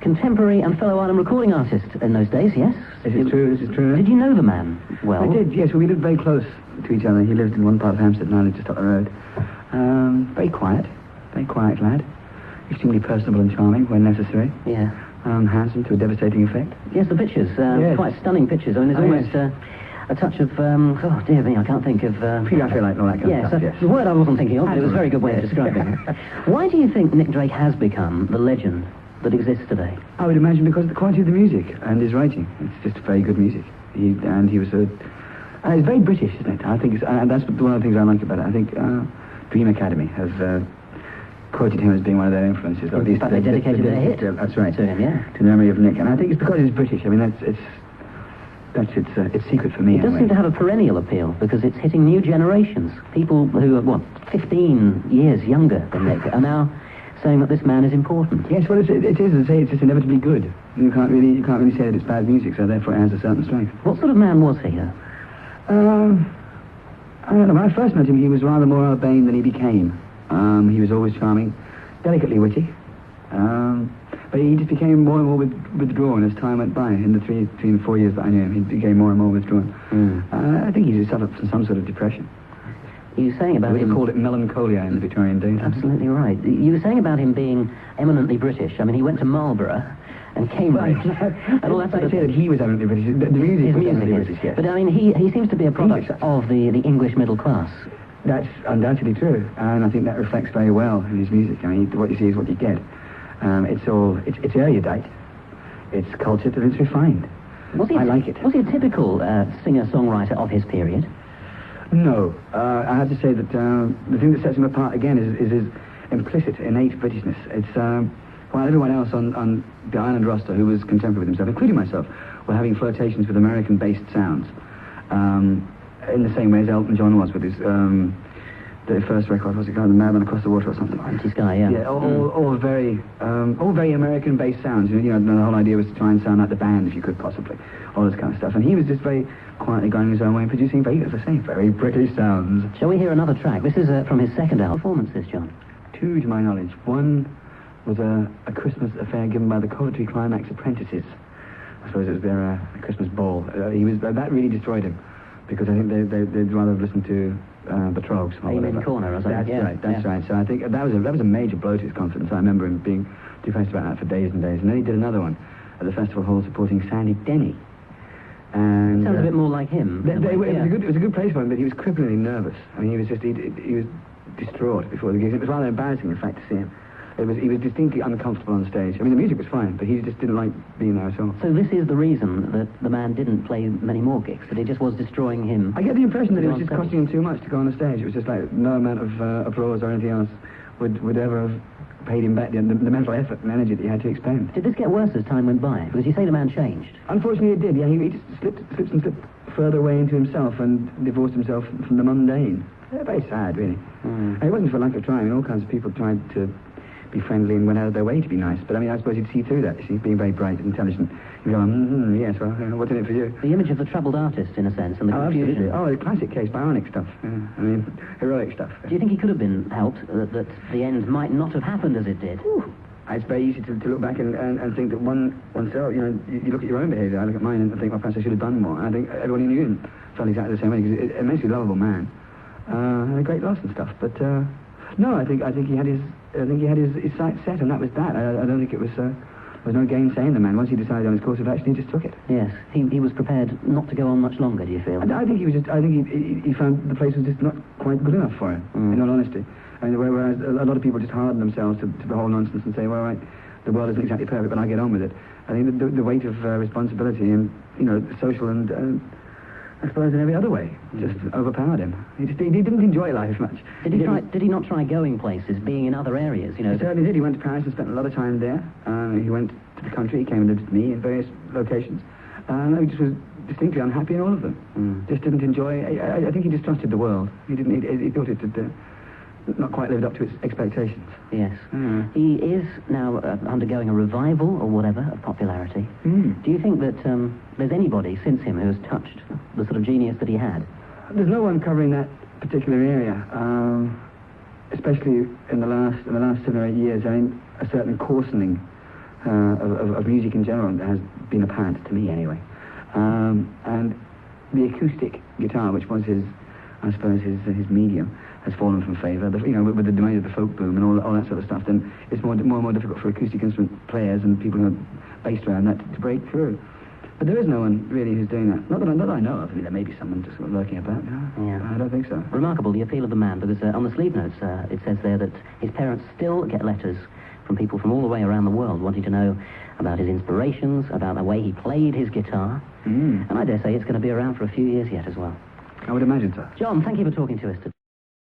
Contemporary and fellow Ireland recording artist in those days, yes? This is true. Did you know the man well? I did, yes. We lived very close to each other. He lived in one part of Hampstead and I lived just up the road. Very quiet lad. Extremely personable and charming when necessary. Yeah. Handsome to a devastating effect. Yes, the pictures. Quite stunning pictures. I mean, there's almost a touch of, oh dear me, I can't think of... Feel like all that kind of stuff, yes. The word I wasn't thinking of, but it was a very good way of describing it. Why do you think Nick Drake has become the legend that exists today? I would imagine because of the quality of the music and his writing. It's just very good music. He was it's very British, isn't it? I think that's one of the things I like about it. I think Dream Academy has quoted him as being one of their influences. Or at least they dedicated their hit. That's right. To him, yeah. To the memory of Nick. And I think it's because he's British. I mean, that's its secret for me. It does seem to have a perennial appeal because it's hitting new generations. People who are, 15 years younger than Nick are now saying that this man is important. Yes, well, it is. As I say, it's just inevitably good. You can't really say that it's bad music, so therefore it has a certain strength. What sort of man was he? I don't know. When I first met him, he was rather more urbane than he became. He was always charming, delicately witty, but he just became more and more withdrawn as time went by. In the 3 and 4 years that I knew him, he became more and more withdrawn. I think he suffered from some sort of depression. You were saying about him... We called it melancholia in the Victorian days. Absolutely right. You were saying about him being eminently British. I mean, he went to Marlborough and Cambridge. And all that sort of... say that he was eminently British. The music was eminently British, yes. But, I mean, he seems to be a product of the English middle class. That's undoubtedly true, and I think that reflects very well in his music. I mean, what you see is what you get. It's erudite, it's cultured, and it's refined. I like it. Was he a typical singer-songwriter of his period? No. I have to say that the thing that sets him apart, again, is his implicit, innate Britishness. It's, while everyone else on the Ireland roster who was contemporary with himself, including myself, were having flirtations with American-based sounds, in the same way as Elton John was with his, the first record, what's it called, The Madman Across the Water or something? Anti-Sky, yeah. Yeah, all very American-based sounds. You know, the whole idea was to try and sound like the band, if you could possibly, all this kind of stuff. And he was just very quietly going his own way and producing very, as I say, very British sounds. Shall we hear another track? This is from his second album. Performances, John? 2, to my knowledge. One was a Christmas affair given by the Coventry Climax Apprentices. I suppose it was their Christmas ball. That really destroyed him, because I think they'd rather have listened to the Trogs or whatever. Corner or something. That's right. So I think that was a major blow to his confidence. I remember him being depressed about that for days and days. And then he did another one at the festival hall supporting Sandy Denny. And sounds a bit more like him. It was a good place for him, but he was cripplingly nervous. I mean, he was distraught before the gig. It was rather embarrassing, in fact, to see him. He was distinctly uncomfortable on stage. I mean, the music was fine, but he just didn't like being there at all. So this is the reason that the man didn't play many more gigs, that it just was destroying him. I get the impression that it was just costing him too much to go on the stage. It was just like no amount of applause or anything else would ever have paid him back the mental effort and energy that he had to expend. Did this get worse as time went by? Because you say the man changed. Unfortunately, it did. Yeah, he just slipped further away into himself and divorced himself from the mundane. Very sad, really. And it wasn't for lack of trying. I mean, all kinds of people tried to be friendly and went out of their way to be nice. But I mean, I suppose you'd see through that, you see, being very bright and intelligent. You'd go, yes, well, what's in it for you? The image of the troubled artist, in a sense, and the confusion. Absolutely. The classic case, bionic stuff. Yeah. I mean, heroic stuff. Do you think he could have been helped, that the end might not have happened as it did? It's very easy to look back and think that oneself, you know, you look at your own behaviour, I look at mine and think, well, perhaps I should have done more. And I think everybody knew him felt exactly the same way, because he's an immensely lovable man. And a great loss and stuff, but no, I think he had his sights set, and that was that. I don't think it was there was no gainsaying the man. Once he decided on his course of action, he just took it. Yes, he was prepared not to go on much longer. Do you feel? I think he found the place was just not quite good enough for him. In all honesty, I mean, whereas a lot of people just harden themselves to the whole nonsense and say, well, right, the world isn't exactly perfect, but I get on with it. I think the weight of responsibility and, you know, social and I suppose in every other way just overpowered him. He didn't enjoy life much. Did he not try going places, being in other areas? You know, he certainly did. He went to Paris and spent a lot of time there. He went to the country. He came and lived with me in various locations. He just was distinctly unhappy in all of them. Just didn't enjoy. I think he just trusted the world. He didn't. He thought it had not quite lived up to its expectations. Yes. He is now undergoing a revival or whatever of popularity. Do you think that there's anybody since him who has touched the sort of genius that he had? There's no one covering that particular area, especially in the last 7 or 8 years. I mean, a certain coarsening of music in general has been apparent to me anyway. And the acoustic guitar, which was his medium, has fallen from favour. With the demise of the folk boom and all that sort of stuff, then it's more and more difficult for acoustic instrument players and people who are based around that to break through. But there is no one really who's doing that. Not that I know of. I mean, there may be someone just sort of lurking about. Yeah. I don't think so. Remarkable, the appeal of the man, because on the sleeve notes it says there that his parents still get letters from people from all the way around the world wanting to know about his inspirations, about the way he played his guitar. And I dare say it's going to be around for a few years yet as well. I would imagine so. John, thank you for talking to us today.